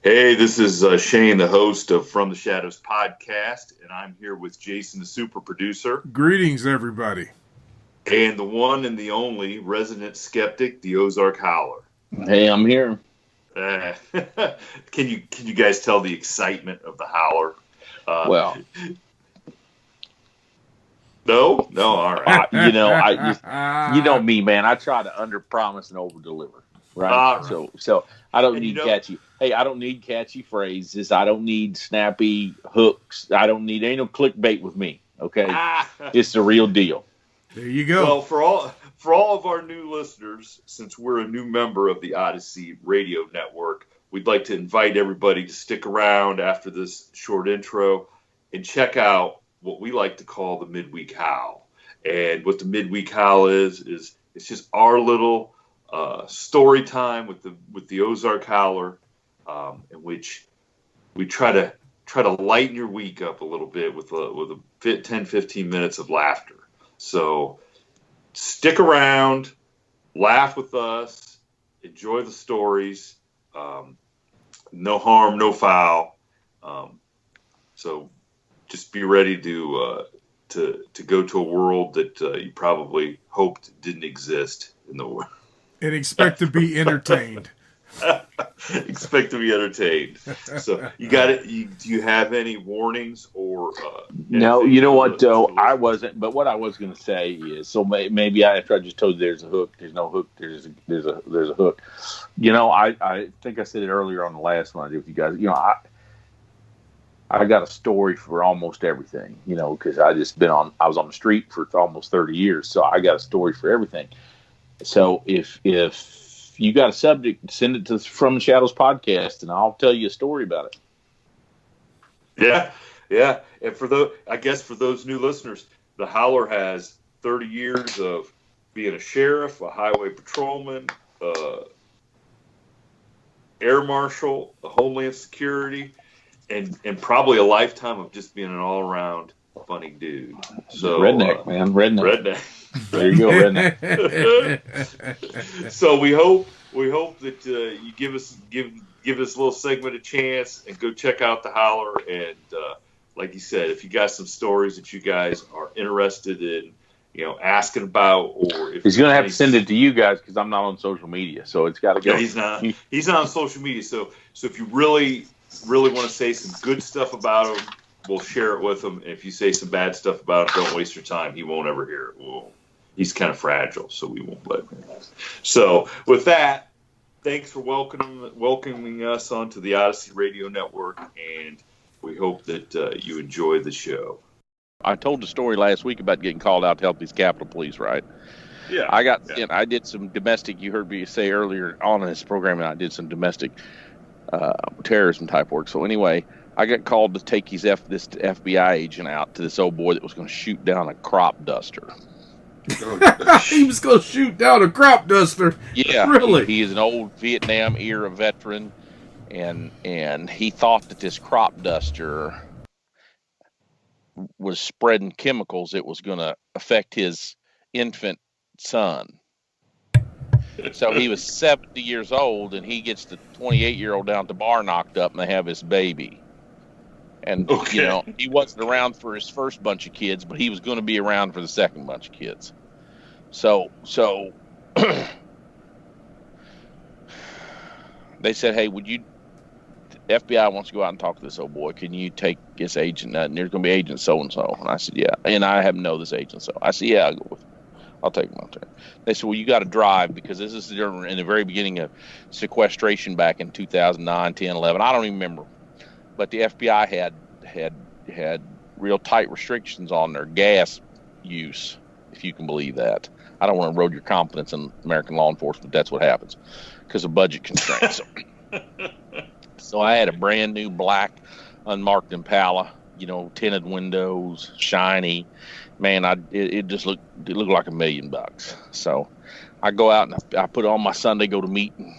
Hey, this is Shane, the host of From the Shadows podcast, and I'm here with Jason, the super producer. Greetings, everybody. And the one and the only resident skeptic, the Ozark Howler. Hey, I'm here. Can you guys tell the excitement of the Howler? No, all right. You know me, man. I try to under-promise and over-deliver, right? So I don't need catchy. Hey, I don't need catchy phrases. I don't need snappy hooks. Ain't no clickbait with me. Okay, it's the real deal. There you go. Well, for all of our new listeners, since we're a new member of the Odyssey Radio Network, we'd like to invite everybody to stick around after this short intro and check out what we like to call the Midweek Howl. And what the Midweek Howl is it's just our little story time with the Ozark Howler, in which we try to lighten your week up a little bit with a 10-15 minutes of laughter. So stick around, laugh with us, enjoy the stories. No harm, no foul. So just be ready to go to a world that you probably hoped didn't exist in the world. And expect to be entertained. Expect to be entertained. So you got it. Do you have any warnings or? No, you know what though, I wasn't. But what I was going to say is, so maybe after I just told you there's a hook, there's no hook, there's a hook. You know, I think I said it earlier on the last one I did with you guys. You know, I got a story for almost everything. You know, because I was on the street for almost 30 years, so I got a story for everything. So if you got a subject, send it to From the Shadows podcast, and I'll tell you a story about it. Yeah. And for those new listeners, the Howler has 30 years of being a sheriff, a highway patrolman, air marshal, a homeland security, and probably a lifetime of just being an all-around funny dude. So redneck, man, redneck. There you go, redneck. So we hope that you give this little segment a chance and go check out the Howler. And like you said, if you got some stories that you guys are interested in, asking about, or if he's going to have to send it to you guys because I'm not on social media, so it's got to go. Yeah, he's not on social media. So if you really want to say some good stuff about him, we'll share it with him. And if you say some bad stuff about him, don't waste your time. He won't ever hear it. He's kind of fragile, so we won't let him. So with that, thanks for welcoming us onto the Odyssey Radio Network, and we hope that you enjoy the show. I told the story last week about getting called out to help these Capitol Police, right? Yeah. I did some domestic. You heard me say earlier on in this program, and I did some domestic terrorism type work. So anyway, I got called to take this FBI agent out to this old boy that was going to shoot down a crop duster. He was going to shoot down a crop duster. Yeah, really. He is an old Vietnam era veteran, and he thought that this crop duster was spreading chemicals that was going to affect his infant son. So he was 70 years old, and he gets the 28-year-old down at the bar knocked up, and they have his baby. And, he wasn't around for his first bunch of kids, but he was going to be around for the second bunch of kids. So they said, hey, FBI wants to go out and talk to this old boy. Can you take this agent? And there's going to be agent so-and-so. And I said, yeah. And I haven't know this agent. So I said, yeah, I'll go with him. I'll take him out there. They said, well, you got to drive because this is in the very beginning of sequestration back in 2009, 10, 11. I don't even remember. But the FBI had real tight restrictions on their gas use, if you can believe that. I don't want to erode your confidence in American law enforcement. That's what happens because of budget constraints. So I had a brand new black unmarked Impala, tinted windows, shiny. Man, it just looked like $1 million. So I go out and I put on my Sunday go to meeting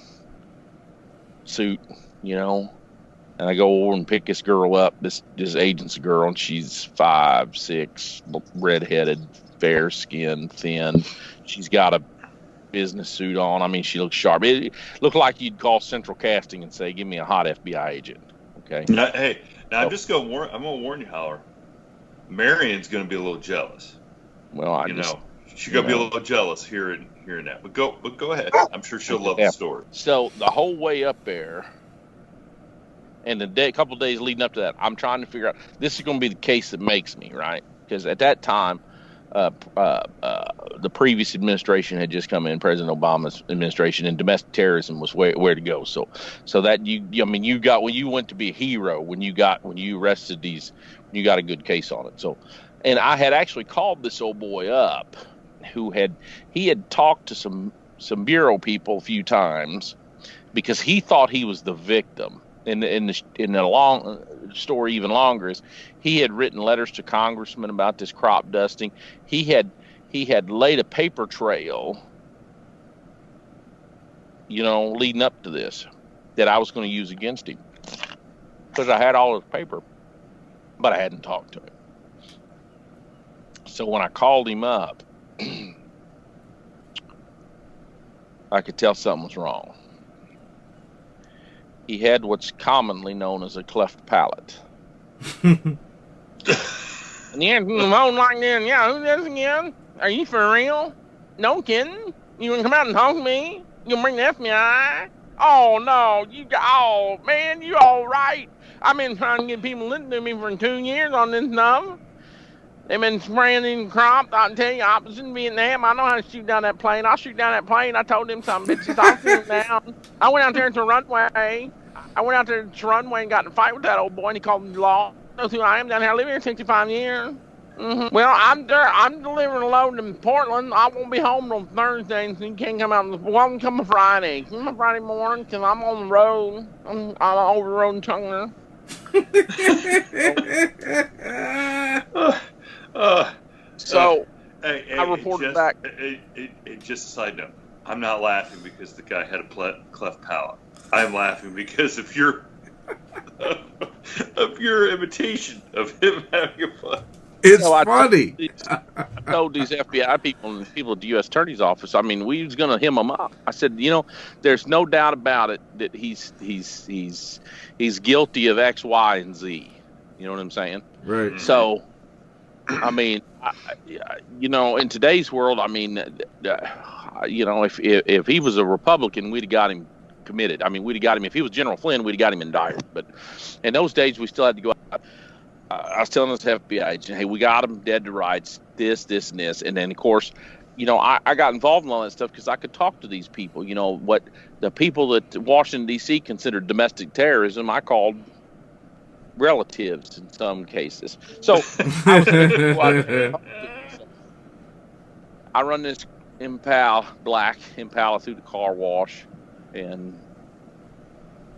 suit, and I go over and pick this girl up, this agent's girl, and she's 5'6", redheaded, fair skinned, thin. She's got a business suit on. I mean, she looked sharp. It looked like you'd call Central Casting and say, "Give me a hot FBI agent." Okay. Now, I'm just going to I'm going to warn you, Howler. Marion's going to be a little jealous. Well, she's going to be a little jealous hearing that. But go ahead. I'm sure she'll love the story. So the whole way up there, and the couple of days leading up to that, I'm trying to figure out. This is going to be the case that makes me, right? Because at that time, the previous administration had just come in, President Obama's administration, and domestic terrorism was where to go. So that you got, when you went to be a hero, when you arrested these, you got a good case on it. So, and I had actually called this old boy up, he had talked to some bureau people a few times because he thought he was the victim. In the long story, even longer, is he had written letters to congressmen about this crop dusting. He had laid a paper trail, leading up to this, that I was going to use against him because I had all his paper, but I hadn't talked to him. So when I called him up, I could tell something was wrong. He had what's commonly known as a cleft palate. And he answered the phone like this. Yeah, who's this again? Are you for real? No kidding? You gonna come out and talk to me? You gonna bring the FBI? Oh no, man, you all right? I've been trying to get people to listen to me for 2 years on this stuff. They've been spraying in crops. I can tell you, I was in Vietnam. I know how to shoot down that plane. I'll shoot down that plane. I told them some bitches. I'll shoot down. I went out there to the runway. And got in a fight with that old boy, and he called me law. Knows who I am down here. I live here 65 years. Mm-hmm. Well, I'm delivering a load in Portland. I won't be home on Thursday, so you can't come out. Well, I can come on Friday. Come on Friday morning, because I'm on the road. I'm over the road in Chungner. I reported back. Just a side note, I'm not laughing because the guy had a cleft palate. I'm laughing because of your imitation of him having a butt. It's funny. I told these FBI people and people at the U.S. Attorney's Office, I mean, we was going to hem him up. I said, there's no doubt about it that he's guilty of X, Y, and Z. You know what I'm saying? Right. So, I mean, in today's world, I mean, if he was a Republican, we'd have got him committed. I mean, we'd have got him. If he was General Flynn, we'd have got him indicted. But in those days, we still had to go out. I was telling this FBI agent, hey, we got him dead to rights, this, and this. And then, of course, I got involved in all that stuff because I could talk to these people. What the people that Washington, D.C. considered domestic terrorism, I called relatives in some cases. So I run this black Impala through the car wash, and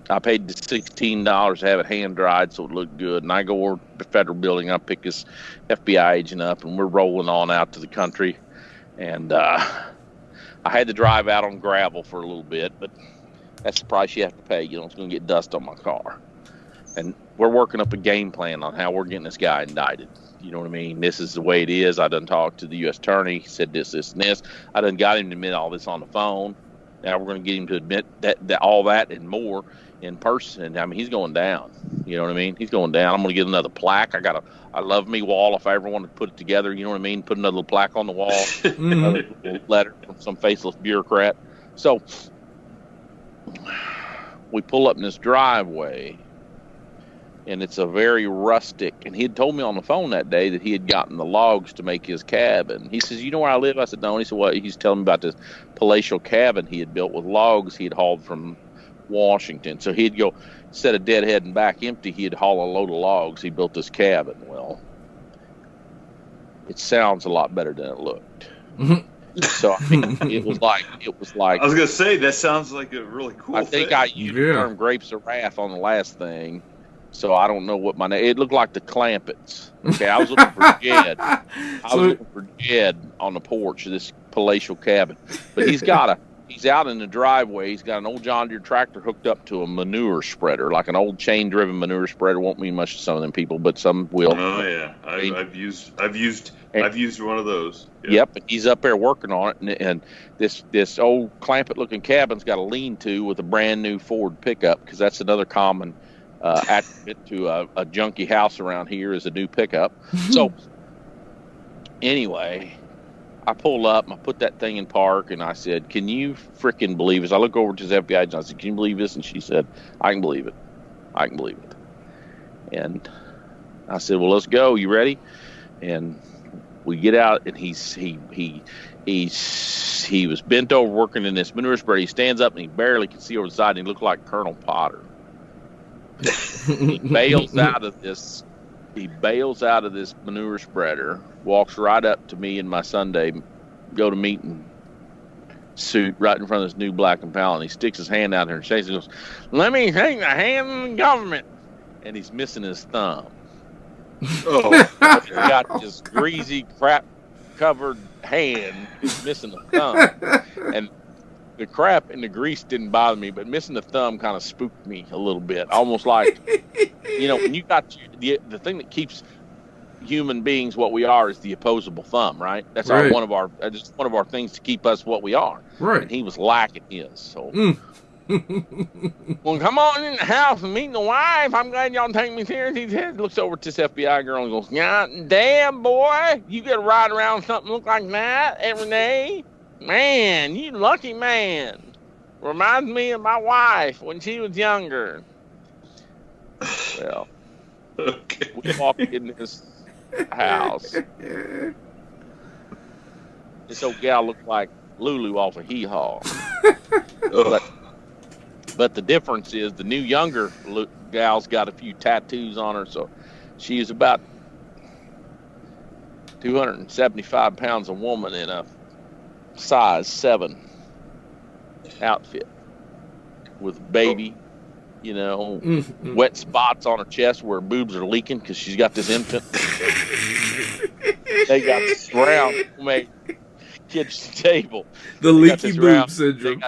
I paid the $16 to have it hand dried so it looked good. And I go over to the federal building. I pick this FBI agent up, and we're rolling on out to the country. And I had to drive out on gravel for a little bit, but that's the price you have to pay. It's going to get dust on my car. And we're working up a game plan on how we're getting this guy indicted. You know what I mean? This is the way it is. I done talked to the U.S. attorney. He said this, and this. I done got him to admit all this on the phone. Now we're going to get him to admit that all that and more in person. I mean, he's going down. You know what I mean? He's going down. I'm going to get another plaque. I love me wall if I ever want to put it together. You know what I mean? Put another little plaque on the wall. Another letter from some faceless bureaucrat. So we pull up in this driveway, and it's a very rustic. And he had told me on the phone that day that he had gotten the logs to make his cabin. He says, "You know where I live?" I said, "No." And he said, "What?" He's telling me about this palatial cabin he had built with logs he had hauled from Washington. So he'd go, instead of deadheading back empty, he'd haul a load of logs. He built this cabin. Well, it sounds a lot better than it looked. So I mean, it was like. I was gonna say that sounds like a really cool. I think I used the term "grapes of wrath" on the last thing. So I don't know what my name. It looked like the Clampets. Okay, I was looking for Jed. I was looking for Jed on the porch of this palatial cabin. But he's got he's out in the driveway. He's got an old John Deere tractor hooked up to a manure spreader, like an old chain-driven manure spreader. Won't mean much to some of them people, but some will. Oh yeah, I've used one of those. Yeah. Yep, and he's up there working on it, and this old Clampett-looking cabin's got a lean-to with a brand new Ford pickup, because that's another common attribute to a junky house around here is a new pickup. So anyway, I pull up and I put that thing in park, and I said, "Can you freaking believe this?" I look over to this FBI agent. I said, "Can you believe this?" And she said, "I can believe it. I can believe it." And I said, "Well, let's go. You ready?" And we get out, and he was bent over working in this manure spreader. He stands up and he barely can see over the side, and he looked like Colonel Potter. He bails out of this manure spreader, walks right up to me in my Sunday go to meeting suit right in front of this new black Impala, and he sticks his hand out there and shakes it and goes, "Let me take the hand of the government." And he's missing his thumb. Oh, he's got this greasy crap covered hand. He's missing a thumb. And the crap and the grease didn't bother me, but missing the thumb kind of spooked me a little bit. Almost like, when you got the thing that keeps human beings what we are is the opposable thumb, right? That's right. One of our things to keep us what we are. Right. And he was lacking his. So, well, come on in the house and meet the wife. I'm glad y'all take me seriously. He looks over at this FBI girl and goes, "Yeah, damn boy, you get to ride around with something look like that every day. Man, you lucky man. Reminds me of my wife when she was younger." Well, okay. We walk in this house. This old gal looked like Lulu off of Hee Haw. But the difference is the new younger gal's got a few tattoos on her, so she's about 275 pounds a woman in a size 7 outfit with a baby, wet spots on her chest where her boobs are leaking because she's got this infant. They got this round homemade kitchen table. The leaky boob syndrome.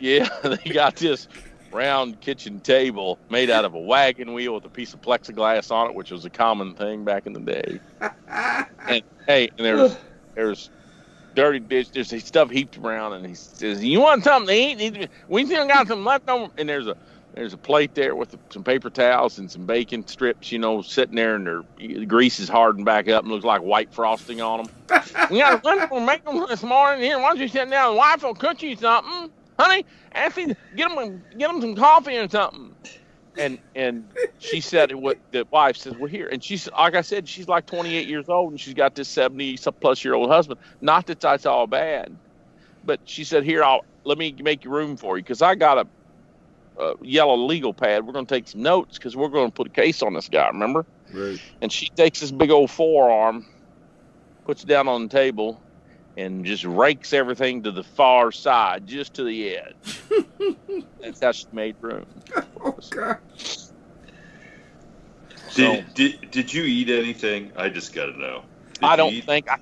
They got this round kitchen table made out of a wagon wheel with a piece of plexiglass on it, which was a common thing back in the day. And there's dirty dish, there's stuff heaped around, and he says, "You want something to eat? We still got some leftover." And there's a plate there with some paper towels and some bacon strips, sitting there, and the grease is hardened back up and looks like white frosting on them. "We got a leftover make them this morning. Here, why don't you sit down? The wife will cook you something, honey. Actually, get them some coffee or something." And she said, "What the wife says, we're here." And she's, like I said, she's like 28 years old, and she's got this 70-plus-year-old husband. Not that that's all bad, but she said, "Here, let me make you room for you, because I got a yellow legal pad. We're going to take some notes because we're going to put a case on this guy, remember?" Right. And she takes this big old forearm, puts it down on the table, and just rakes everything to the far side, just to the edge. That's how she made room. Oh, God. Did you eat anything? I just got to know. I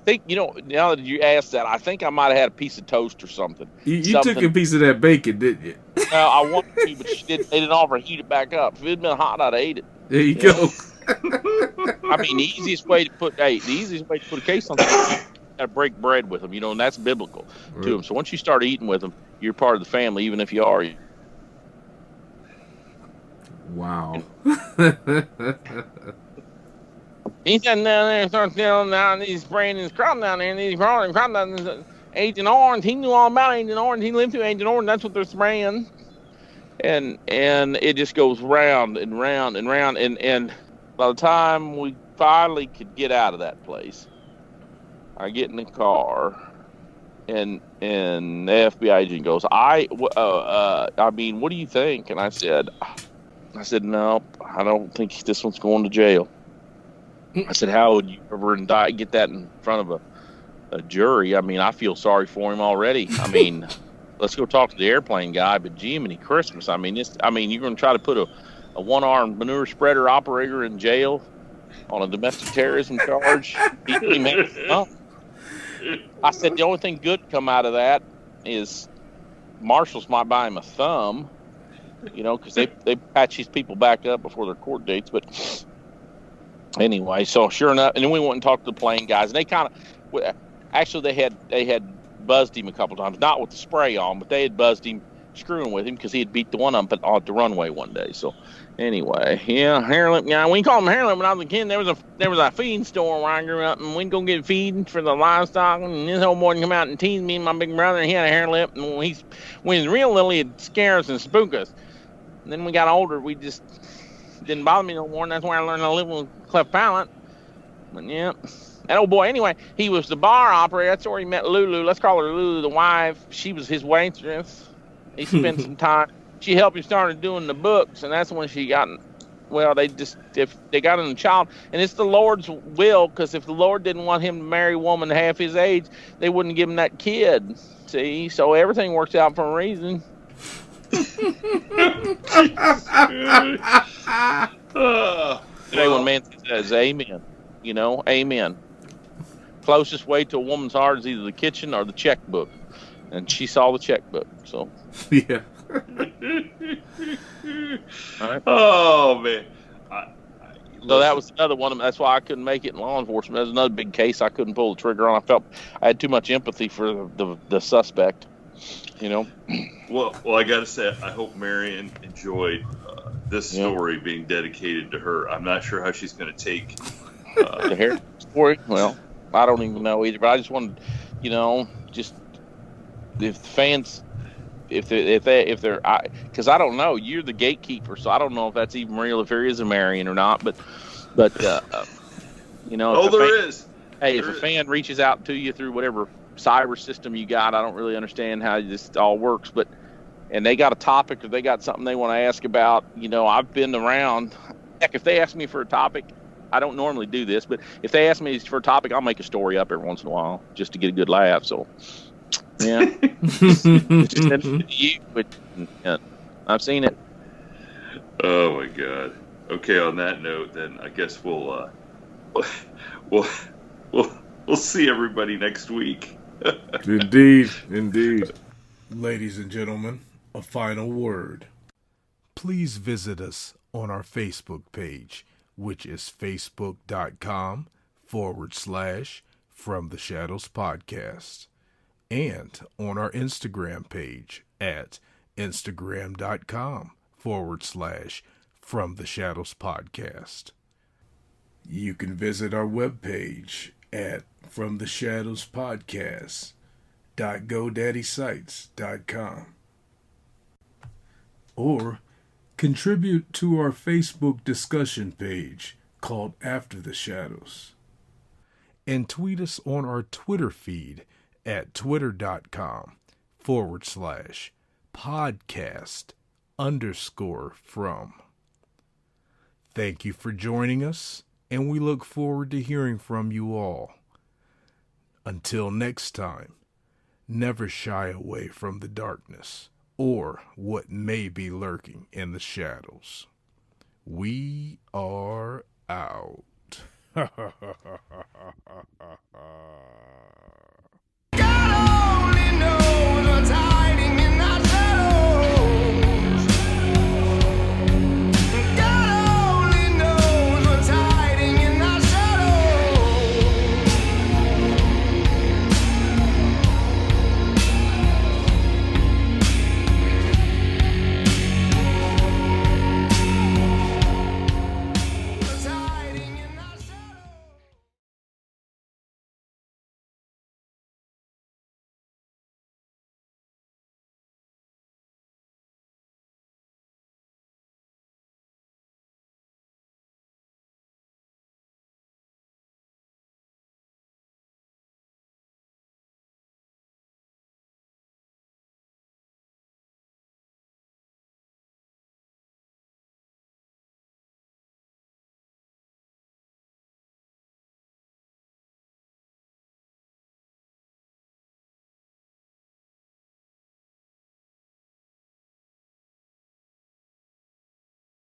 think, now that you asked that, I think I might have had a piece of toast or something. You took a piece of that bacon, didn't you? No, I wanted to, but they didn't offer to heat it back up. If it had been hot, I'd have ate it. There you go. I mean, the easiest way to put a case on something, you got to break bread with them, and that's biblical to them. So once you start eating with them, you're part of the family, even if you are. Wow. He's sitting down there and starts telling down these spraying his crop down there, and he's growing crop down there. Agent Orange, he knew all about Agent Orange. He lived through Agent Orange. That's what they're spraying. And it just goes round and round and round. And by the time we finally could get out of that place, I get in the car, and the FBI agent goes, I mean, what do you think? And I said, "No, I don't think this one's going to jail." I said, "How would you ever get that in front of a jury? I mean, I feel sorry for him already. I mean, let's go talk to the airplane guy, but Jiminy Christmas. I mean, you're going to try to put a one-armed manure spreader operator in jail on a domestic terrorism charge?" He made it up. I said, "The only thing good to come out of that is marshals might buy him a thumb, because they patch these people back up before their court dates. But anyway, so sure enough, and then we went and talked to the plane guys, and they kind of, actually they had buzzed him a couple times, not with the spray on, but they had buzzed him, screwing with him because he had beat the one up at the runway one day. So anyway, yeah, hair lip. Yeah, we called him hair lip when I was a kid. There was a feed store where I grew up, and we'd go get feed for the livestock. And this old boy would come out and tease me and my big brother. And he had a hair lip, and when he was real little, he'd scare us and spook us. And then we got older, we just didn't bother me no more, and that's where I learned to live with a cleft palate. But yeah, that old boy. Anyway, he was the bar operator. That's where he met Lulu. Let's call her Lulu, the wife. She was his waitress. He spent some time. She helped him started doing the books, and that's when she got. Well, if they got him a child, and it's the Lord's will, because if the Lord didn't want him to marry a woman half his age, they wouldn't give him that kid. See, so everything works out for a reason. Today, when man says amen, amen. Closest way to a woman's heart is either the kitchen or the checkbook, and she saw the checkbook. So yeah. All right. Oh man. So that was another one. That's why I couldn't make it in law enforcement. That was another big case I couldn't pull the trigger on. I felt I had too much empathy for the suspect. Well, I got to say, I hope Marion enjoyed this story being dedicated to her. I'm not sure how she's going to take the hair story. Well, I don't even know either. But I just wanted, just if the fans, if they're, because I don't know. You're the gatekeeper, so I don't know if that's even real, if there is a Marion or not. But there is. Hey, if a fan reaches out to you through whatever cyber system you got, I don't really understand how this all works, and they got a topic or they got something they want to ask about, I've been around. Heck, if they ask me for a topic, I don't normally do this, but if they ask me for a topic, I'll make a story up every once in a while just to get a good laugh. So yeah. I've seen it. Oh my God. Okay, on that note, then I guess we'll see everybody next week. Indeed. Ladies and gentlemen, a final word. Please visit us on our Facebook page, which is facebook.com/From the Shadows Podcast, and on our Instagram page at instagram.com/From the Shadows Podcast. You can visit our webpage at FromTheShadowsPodcast.GoDaddySites.com, or contribute to our Facebook discussion page called After the Shadows, and tweet us on our Twitter feed at twitter.com/podcast_from. Thank you for joining us, and we look forward to hearing from you all. Until next time, never shy away from the darkness or what may be lurking in the shadows. We are out.